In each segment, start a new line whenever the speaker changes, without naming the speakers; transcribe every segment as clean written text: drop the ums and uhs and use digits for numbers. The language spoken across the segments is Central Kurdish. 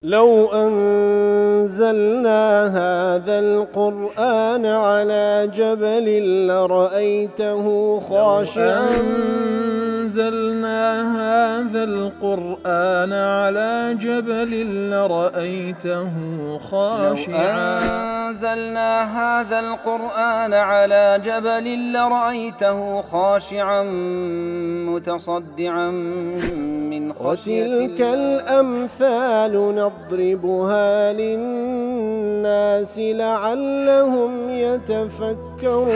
لو أنزلنا هذا القرآن على جبل لرأيته خاشعا
أنزلنا هذا القرآن على جبل لرأيته خاشعا
أنزلنا هذا القرآن على جبل لرأيته خاشعا متصدعا من خشية
وتلك الأمثال نضربها للناس لعلهم يتفكرون.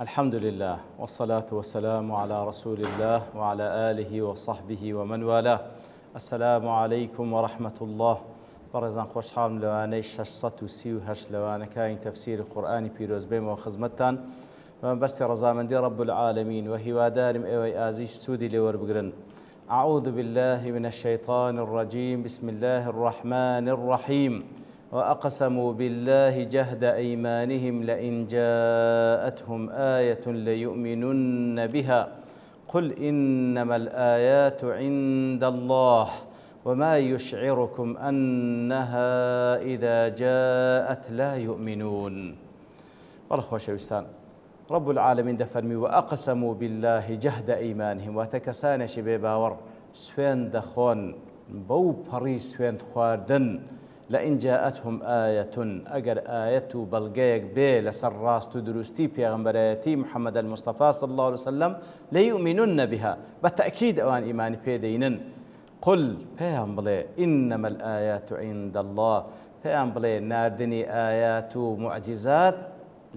الحمد لله والصلاة والسلام على رسول الله وعلى آله وصحبه ومن والاه. السلام عليكم ورحمة الله. بەڕێزان خۆشحاڵم لەوانەی 638 لەوانەکانی تەفسیری قورئانی پیرۆز بێمەوە خزمەتتان بەستی ڕەزامەندی رب العالمین و هیوادارم ئێوەی ئازیز سوودی لێ وەربگرن. أعوذ بالله من الشيطان الرجيم بسم الله الرحمن الرحيم وأقسموا بالله جهد أيمانهم لئن جاءتهم آية ليؤمنن بها قل إنما الآيات عند الله وما يشعركم أنها إذا جاءت لا يؤمنون. والله خۆشەویستان رب العالمين دەفەرمی وأقسموا بالله جهد أيمانهم واتەکەسانێکی بێباوەڕ سوێن دەخۆن بەو پەڕی سوێن خواردن لئن جاءتهم آية ئەگەر ئاەت و بەڵگەیەک بێ لەسەر ڕاست و دروستی پێغەمبەرایەتی محەممەد المصطفى صلى الله عليه وسلم ليؤمنن بها بەتەئکید ئەوان ئیمانی پێدەینن. قل پێیان بڵێ إنما الآيات عند الله پێیان بڵێ ناردنی ئايات و معجزات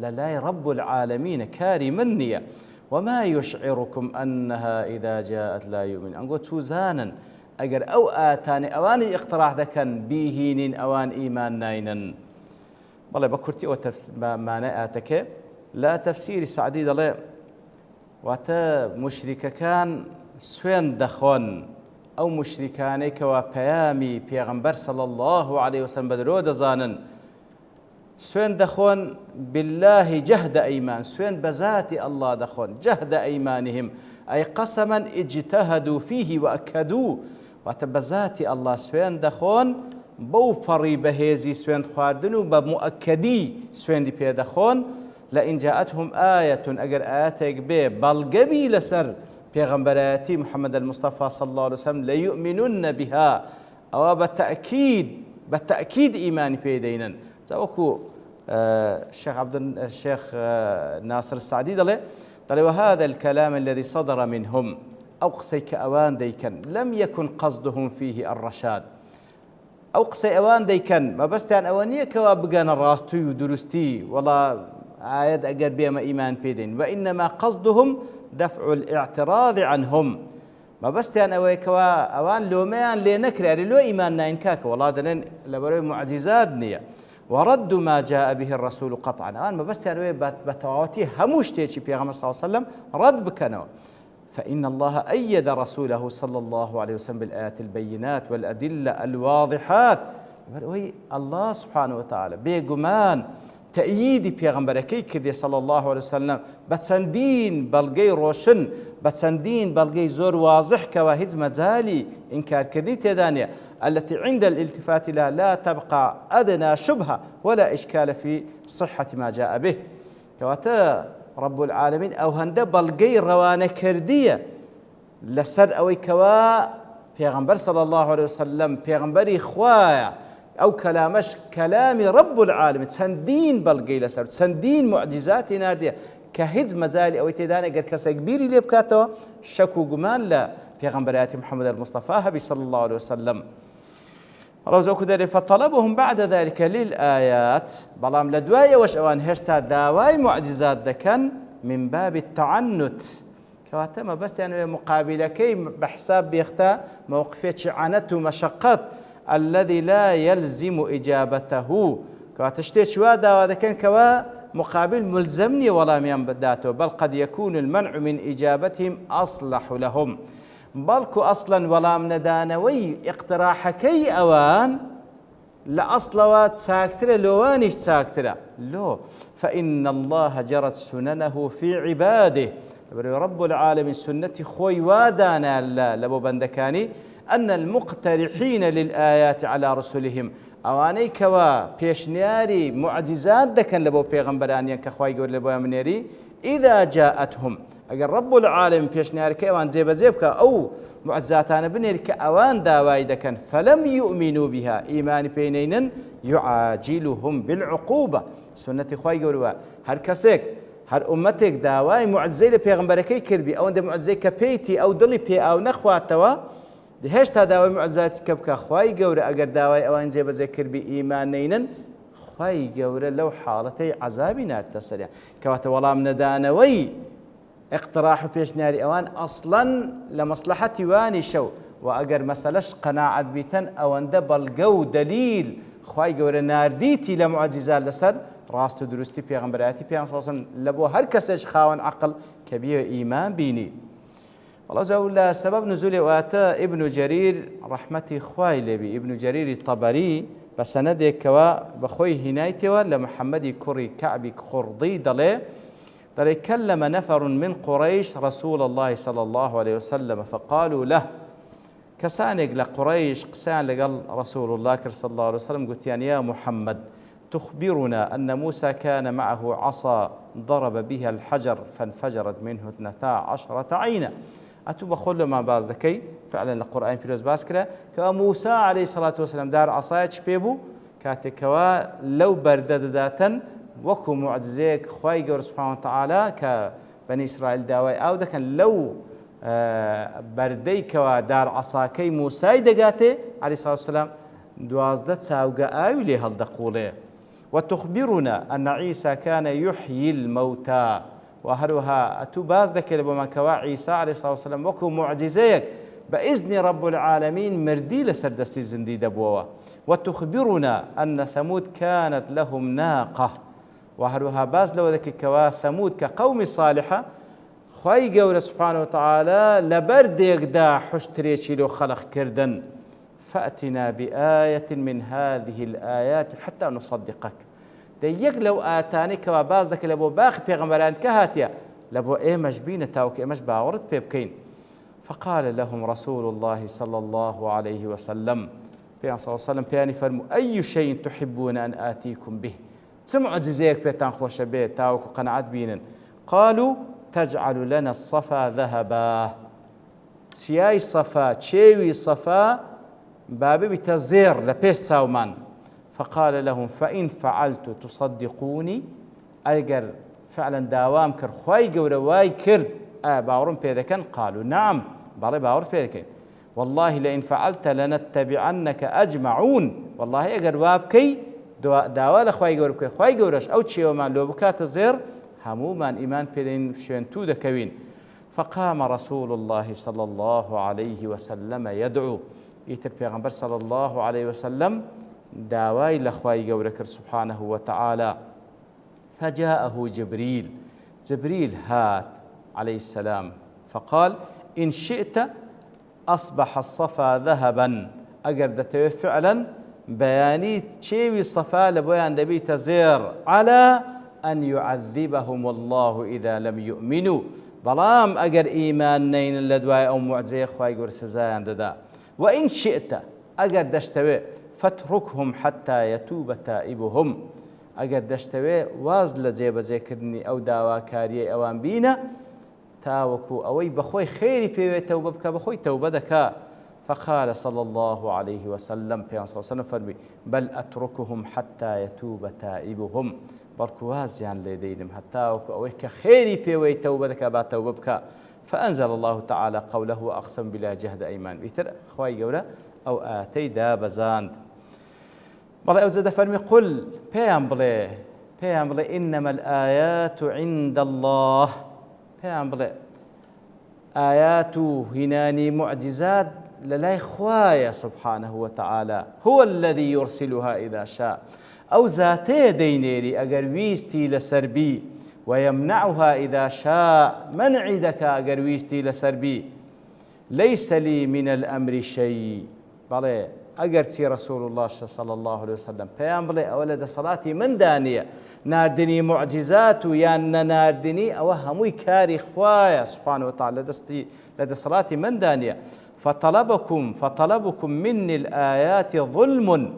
لەلای رب العالمين کاری من نییە. وما يشعركم أنها إذا جاءت لا يؤمن ئەنگۆ چوزانن ئەگەر ئەو ئاتانی ئەوانی اقتراح دەکەن بیهینین ئەوان ئیمان ناینن. بەڵێ بە کورتی ئەوە مانای ئاتەکە لە تەفسیری سعدی دەڵێ واتە موشریکەکان سوێن دەخۆن ئەو مشریکانەی کەوا پەیامی پێغەمبەر صلی الله عليه وسلم بەدرۆ دەزانن سوێن دەخۆن بالله جهد ئەیمان سوێن بەذاتی ئەڵڵا دەخۆن جهد ئەیمانهم ئەی قەسەمەن ئیجتەهەدوا فیه وەئەکەدوو واتە بەذاتی ئەڵڵا سوێن دەخۆن بەو پەڕی بەهێزی سوێن خواردن و بە مؤەکەدی سوێندی پێدەخۆن لئن جاءتهم آية ئەگەر ئاەتێک بێ بەڵگەبی لەسەر پێغەمبەرایەتی محەممەد المصطفى صلى الله عليه وسلم ليؤمنن بها ئەوە بەتەئکید ئیمانی پێدەینن. وەکو الشيخ ناصر السعدي دەڵێ وهذا الكلام الذي صدر منهم ئەو قسەی کە ئەوان دەیکەن لم يكن قصدهم فيه الرشاد ئەو قسەی ئەوان دەیکەن مەبەستیان ئەوە نییە کەوا بگەنە ڕاستی و دروستی وەڵا ئاەت ئەگەر بێمە ئیمان پێدەین وإنما قصدهم دفع الاعتراض عنهم مەبەستیان ئەوەیە کەوا ئەوان لۆمەیان لێ نەکرێ لۆ ئیمان ناین کاکە وەڵا دەڵێن لەبەرەوەی معجزات نییە ورد ما جاء به الرسول قطعا ئەوان مەبەستیان ئەوەیە بە تەواوەتی هەموو شتێکی پێغەمبەر صلی الله عليه وسلم رد بکەنەوە. فإن الله أيد رسوله صلى الله عليه وسلم بالآيات البينات والأدلة الواضحات. الله سبحانه وتعالى بێگومان تأييدی پێغەمبەرەکەی کردێ صلى الله عليه وسلم بە چەندین بەڵگەی ڕۆشن بە چەندین بەڵگەی زۆر واضح کەوا هیچ مەجالی ئینکارکردنی تێدا نیە التي عند الالتفات لها لا تبقى أدنى شبهة ولا إشكال في صحة ما جاء به. كواتا رب العالمين أو هەندە بەڵگەی ڕەوانەکردیە لەسەر ئەوەی کەوا پێغەمبەر صلى الله عليه وسلم پێغەمبەری خوایە ئەو کەلامەش کەلامی رب العالمین چەندین بەڵگەی لەسەر چەندین معجزاتی ناردیە کە هیچ مەجالی ئەوەی تێدان ئەگەر کەسێک بیری لێ بکاتەوە شەک و گومان لە پێغەمبەرایەتی محەممەد المصطفى هەبی صلى الله عليه وسلم. ڕەوزەکو دەرێ فطلبهم بعد ذلك للآيات بەڵام لە دوایەوەش ئەوان هێشتا داوای معجزات دەکەن من باب التعنت کەواتە مەبەستیان وێ مقابلەکەی بەحساب بێختا موقفێکی عنەت و مەشەقەت الذي لا يلزم إجابته كواتە شتێکی وا داوا دەکەن کەوا مقابل ملزم نییە وەڵامیان بداتەوە بل قد يكون المنع من إجابتهم أصلح لهم بەڵکو ئەسڵەن وەڵام نەدانەوەی اقتراحەکەی ئەوان لە ئەسڵەوە چاکترە لۆوانیش چاکترە لۆ فإن الله جرت سننه في عباده رب العالمين سنتي خوي وادانا لبو بندكاني أن المقترحين للآيات على رسلهم أواني كوا بيشنياري معجزات دكن لبو بيغمبرانيان كخواي قول لبو منيري إذا جاءتهم أجر رب العالمين بيشنياري كأوان زيبك أو معجزاتان بنير كأوان داواي دكن فلم يؤمنوا بها إيمان بينين يعاجلهم بالعقوبة سنتي خواي قولوا هر كسيك هر أمتك داواي معجزي لبيغمبركي كربي أو عند معجزي كبيتي أو دلي بي أو نخواتوا هێشتا داوای معجزاتی کە بکە خوای گەورە ئەگەر داوای ئەوان جێبەجێ کردبی ئیمان نەینن خوای گەورە لەو حاڵەتەی عەزابی ناتە سەریان کەواتە وەڵام نەدانەوەی اقتراح و پێشنیاری ئەوان ئەسڵەن لە مەسلەحەتی وانی شەو و ئەگەر مەسەلەش قەناعەت بیتەن ئەوەندە بەڵگە و دەلیل خوای گەورە ناردیتی لە معجزات لەسەر ڕاست و دروستی پێغەمبەرایەتی پێیان سەڵسەن لە بۆ هەر کەسێک خاوەن عەقڵ کە بیەوە ئیمان بینی. والله جاء سبب نزول واتى ابن جرير رحمتي خواي لبي ابن جرير الطبري بسند كوا بخوي هنايتي ولا محمد كري كعبي خرضي دلي كلم نفر من قريش رسول الله صلى الله عليه وسلم فقالوا له كسانق لقريش قسان لقال رسول الله صلى الله عليه وسلم قلت يعني يا محمد تخبرنا أن موسى كان معه عصا ضرب بها الحجر فانفجرت منه 12 عينا أتو بخل ما باز ذكي فعلا القرآن في باز كلا كموسى عليه الصلاة والسلام دار عصاية بيبو كاتكوا لو بردد داتا وكو معجزيك خواي قور سبحانه وتعالى كبني إسرائيل داوي أو ده كان لو بردي كوا دار عصاكي موسى دقاتي عليه الصلاة والسلام دوازدة تساوغا آوي لي هالدقولي وتخبرنا أن عيسى كان يحيي الموتى وهروها أتباز ذكر بما كوا عيسى عليه الصلاة والسلام وكو معجزيك بإذن رب العالمين مردي لسردسي زندي دبوة وتخبرنا أن ثمود كانت لهم ناقة وهروها باز لو ذكر كوا ثمود كقوم صالحة خواي قول سبحانه وتعالى لبردك دا حشتريشي لو خلق كردن فأتنا بآية من هذه الآيات حتى نصدقك ديك لو آتاني كوا باز ذاك لبو باخ بيغمبران كهاتيا لبو إيمش بينا تاوك إيمش باورد بيبكين فقال لهم رسول الله صلى الله عليه وسلم بيان صلى الله عليه وسلم بياني فرمو أي شيء تحبون أن آتيكم به سمعوا جزيك بيتان خوش بيت تاوك وقنعت بينا قالوا تجعل لنا الصفا ذهبا شياي صفا تشيوي صفا بابي بتزير لبيش ساومان فقال لهم فإن فعلت تصدقوني أجر فعلا دوام كر خواي قورا واي كرد باورون بيدكن قالوا نعم بالي باور بيدكن والله لئن فعلت لنتبعنك أجمعون والله أجر وابكي داوا لخواي قورا بكي خواي قوراش أو تشي ومان لو بكات الزير همومان إيمان بيدين شوين تو دكوين فقام رسول الله صلى الله عليه وسلم يدعو يتر بيغمبر صلى الله عليه وسلم داواي لخواي قورك سبحانه وتعالى فجاءه جبريل هات عليه السلام فقال إن شئت أصبح الصفا ذهبا أقردت فعلا بياني تشيوي الصفا لبيان دبي تزير على أن يعذبهم الله إذا لم يؤمنوا بلام أقر إيمان نين اللدواء أو معجزة خواي قور سزايان ددا وإن شئت أقر دشتوي فاتركهم حتى يتوب تائبهم أقر دشتوي واز لجيب ذكرني أو داوا كاري أوان بينا تاوكو أوي بخوي خيري بيوي توبة بك بخوي توبة دكا فقال صلى الله عليه وسلم صلى الله عليه وسلم فرمي بل أتركهم حتى يتوب تائبهم بركوازيان لدينهم حتى أوي كخيري بيوي توبة دكا با توبة بك فأنزل الله تعالى قوله وأقسم بلا جهد أيمان بيتر خواي قولا أو آتي دابزاند بلا أوزد فرمي قل بيان بلي إنما الآيات عند الله بيان بلي آيات هناني معجزات للاي خوايا سبحانه وتعالى هو الذي يرسلها إذا شاء أو ذاتي دينيري أقر ويستي لسربي ويمنعها إذا شاء منعدك أقر ويستي لسربي ليس لي من الأمر شيء بلي ئەگەر چی ڕەسوول الله صلی الله عليه وسلم پێیان بڵێ ئەوە لە دەسەڵاتی مندا نییە، ناردنی معجزات و یان نەناردنی ئەوە هەمووی کاری خوایە سبحانه وتعالى لە دەسەڵاتی مندا نییە. فطلبكم مني الآيات ظلم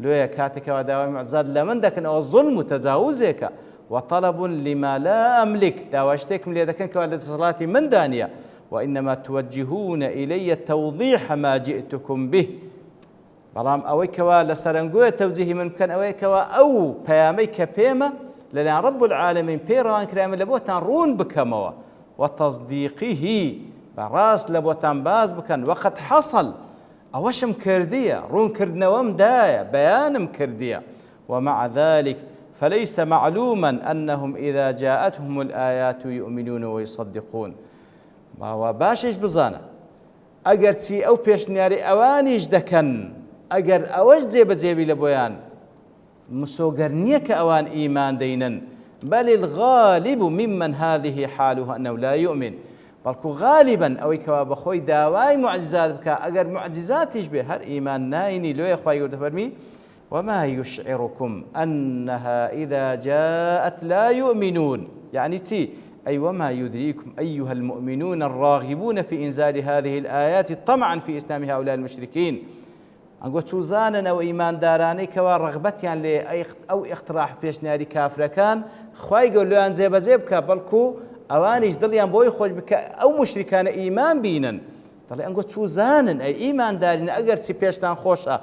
لويا كاتك وداوام معزاد لمن دكن أو ظلم تجاوزك وطلب لما لا أملك داواشتك من لذا كان صلاتي من دانية، وإنما توجهون إلي توضيح ما جئتكم به. بلام أويكوا لسرنجوة توجيه من كان أويكوا أو بياميك بيما لأن رب العالمين بيروان كرام لبوتان رون بكموا وتصديقه براس لبوتان باز بكن وقد حصل أوشم كردية رون كردنوام داية بيانم كردية. ومع ذلك فليس معلوما أنهم إذا جاءتهم الآيات يؤمنون ويصدقون. ما باشش بزانا أجر تي أو بيشنياري أوانيش دكن أجر أوش جيب جيبي لبويان مسوغرنيك أوان إيمان دينا، بل الغالب ممن هذه حاله أنه لا يؤمن. بلكو غالبا أو كواب خوي داواي معجزات بك أجر معجزات يشبه هر إيمان نايني لو يخوي يقول فرمي وما يشعركم أنها إذا جاءت لا يؤمنون، يعني تي أي وما يدريكم أيها المؤمنون الراغبون في إنزال هذه الآيات طمعا في إسلام هؤلاء المشركين. أنقول توزانا أو إيمان داراني كوا رغبتيان لي أو اقتراح بيشناري كافر كان خواي يقول له أن زيب بلكو أوانيش دليان بوي خوش بك أو مشركان إيمان بينا دلي أنقول توزانا أي إيمان دارين أقر سي بيشتان خوشة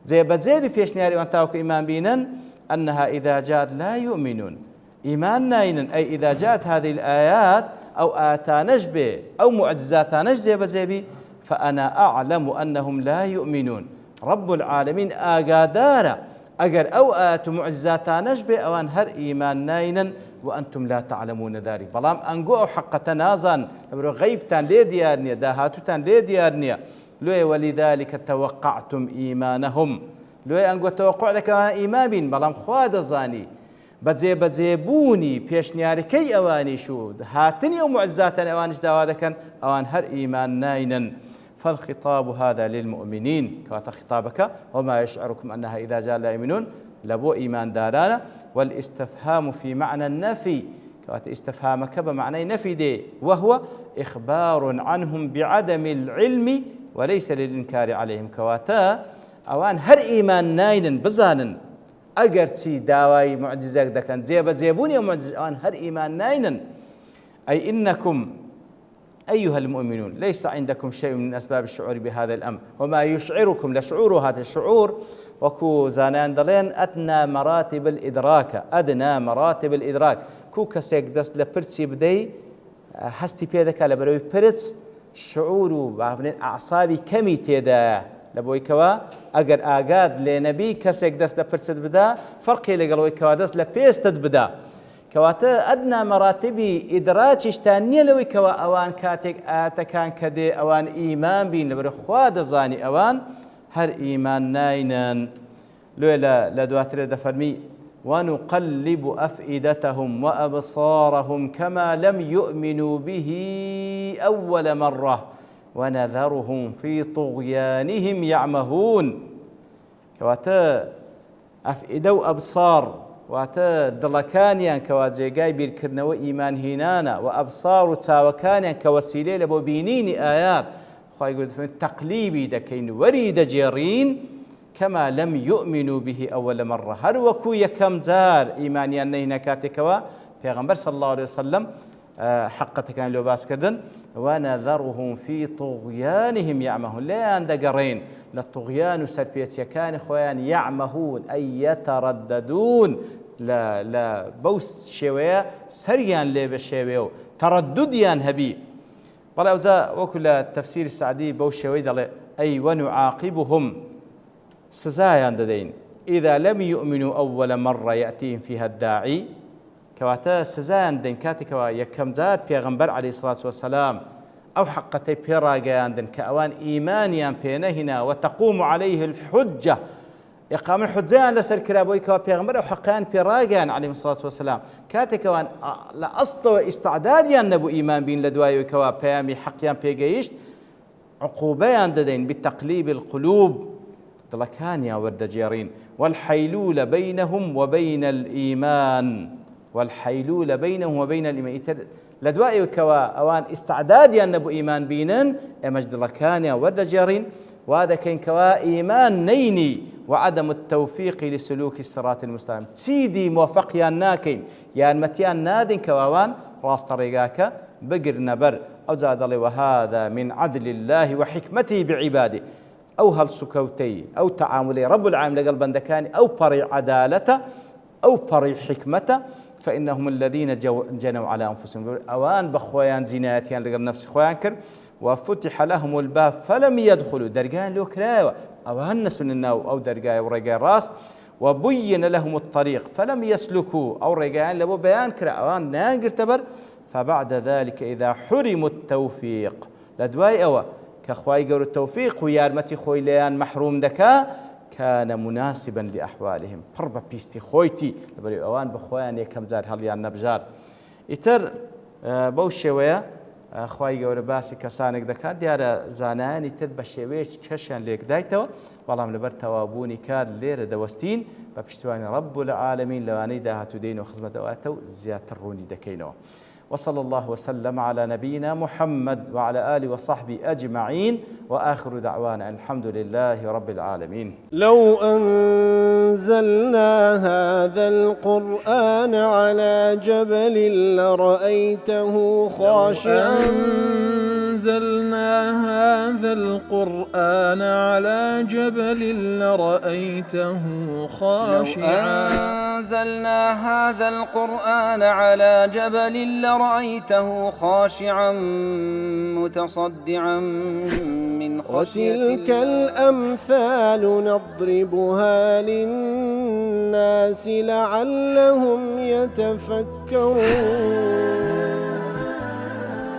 زيب بيشناري وانتاوك إيمان بينا أنها إذا جاءت لا يؤمنون إيمان ناينا، أي إذا جاءت هذه الآيات أو آتانش به أو معجزاتانش زيبي فأنا أعلم أنهم لا يؤمنون. رب العالمين آقادارا أجر أو آت معجزاتانش به أوان هر إيمان ناينا وأنتم لا تعلمون ذلك. بلام أنقو حق تنازان غيبتان لي ديارنيا داهاتتان لي ديارنيا لوي ولذلك توقعتم إيمانهم لوي أنقو توقع لك إيمان بين بلام خواد زاني بەجێبوونی پێشنیارەکەی ئەوانی شو هاتنی ئەو معجزاتان ئەوانش داوا دەکەن ئەوان هەر ئیمان ناینن. فالخطاب هذا للمؤمنين كواتا خطابك وما يشعركم أنها إذا جاء لا يؤمنون لبو إيمان دارانا. والاستفهام في معنى النفي كواتا استفهامك بمعنى نفي دي وهو إخبار عنهم بعدم العلم وليس للإنكار عليهم. كواتا أوان هر إيمان ناينن بزانن أجر تي داواي معجزات دكان زيبوني معجزات أوان هر إيمان ناينن. أي إنكم أيها المؤمنون ليس عندكم شيء من أسباب الشعور بهذا الأمر وما يشعركم لشعور هذا الشعور وكو زانان دلين أدنى مراتب الإدراك كو كسيك دست لبرتسي بدي هستي بيدك على بروي برتس شعور بعضين أعصابي كمي تيدا لبوي كوا أجر آجاد لنبي كسيك دست لبرتس بدا فرقي لقلوي كوا دست لبيستد بدا كواتا أدنى مراتب إدراكش تانية لوي كوا أوان كاتك آتكان كدي أوان إيمان بين لبرخواد زاني أوان هر إيمان ناينان لولا لدواتر دفرمي ونقلب أفئدتهم وأبصارهم كما لم يؤمنوا به أول مرة ونذرهم في طغيانهم يعمهون. كواتا أفئدة وأبصار واتا دڵەکانیان کەوا جێگای بیرکردنەوە ئیمان هینانە و ئەبساڕ و چاوەکانیان کە وەسیلەی لە بۆ بینینی ئايات خوای گەورە تەقلیبی دەکەین وەری دەجێڕین کەما لەم یؤمنوا به ئەوەل مەڕە هەر وەکو یەکەم جار ئیمانیان نەهینە کاتێکەوە پێغەمبەر صلی الله عليه وسلم حقەتەکان لێ باسکردن ونذرهم في طغيانهم يعمهون لێیان دەگەڕێن لە طغیان و سەرپێچیەکانی خۆیان يعمهون أي يترددون لا بوس شوية سريان لي بشوية تردديان هبي بلا وزا وكل تفسير السعدي بوس شوية أي ونعاقبهم سزايان ددين إذا لم يؤمنوا أول مرة يأتيهم فيها الداعي كواتا سزايان دين كاتك يكم زار بيغمبر عليه الصلاة والسلام أو حقتي بيراغان دين كأوان إيمانيان بينهنا وتقوم عليه الحجة إقامة الحجة لسر كرابوي كوا بيغمبر أو حقان بيراغان عليه الصلاة والسلام كاتك وان لأصل استعداديان نبو إيمان بين لدواي كوا بيامي حقيان بيغيشت عقوبيان دين بتقليب القلوب دڵەکانیان وەردەجێڕین والحەیلولە بەینەهم وبەینە الئیمان والحەیلولە بەینەهم وبەینە الئیمان ئیتر لە دوایەوەکەوە ئەوان ئیستعدادیان نەبوو ئیمان بینن ئێمەش دڵەکانیان وەردەجێڕین وا دەکەین کەوا ئیمان نەینی وعدم التوفيق لسلوك الصراط المستقيم تسيدي موفقيان ناكين يانمتيان نادين كواوان راس طريقاك بقر نبر أو زاد الله وهذا من عدل الله وحكمته بعباده أو هل سكوتي أو تعاملي رب العالمين لقلب دكاني أو بري عدالته أو بري حكمته فإنهم الذين جنوا على أنفسهم أوان بخويان زيناتيان لقلب نفس خويان كر وفتح لهم الباب فلم يدخلوا درجان لو كراوة أو هنسوا الناو أو درجاء ورجاء راس وبين لهم الطريق فلم يسلكوا أو رجاء لبو بيان كرا أوان ناقر تبر فبعد ذلك إذا حرموا التوفيق لدواي أوا كخواي قور التوفيق ويارمتي خوي ليان محروم دكا كان مناسبا لأحوالهم قرب بيستي خويتي لبري أوان بخوان يكم زار هليان نبجار إتر بوشي ويا خواهی گەورە باسی کەسانێک دەکات دیارە زانایانی تر بە شێوەیەکی کەشیان لێک دایتەوە بەڵام لەبەر تەوابوونی کار لێرە دەوەستین بە پشتیوانی رب العالمین لەوانەی داهاتوو دێن و خزمەتەوەتە و زیاتر ڕوونی دەکەینەوە وصلى الله وسلم على نبينا محمد وعلى آله وصحبه أجمعين وآخر دعوانا الحمد لله رب العالمين
لو أنزلنا هذا القرآن على جبل لرأيته خاشعا
أنزلنا هذا القرآن على جبل لرأيته خاشعا
أنزلنا هذا القرآن على جبل لرأيته خاشعا متصدعا من خشية
وتلك الأمثال نضربها للناس لعلهم يتفكرون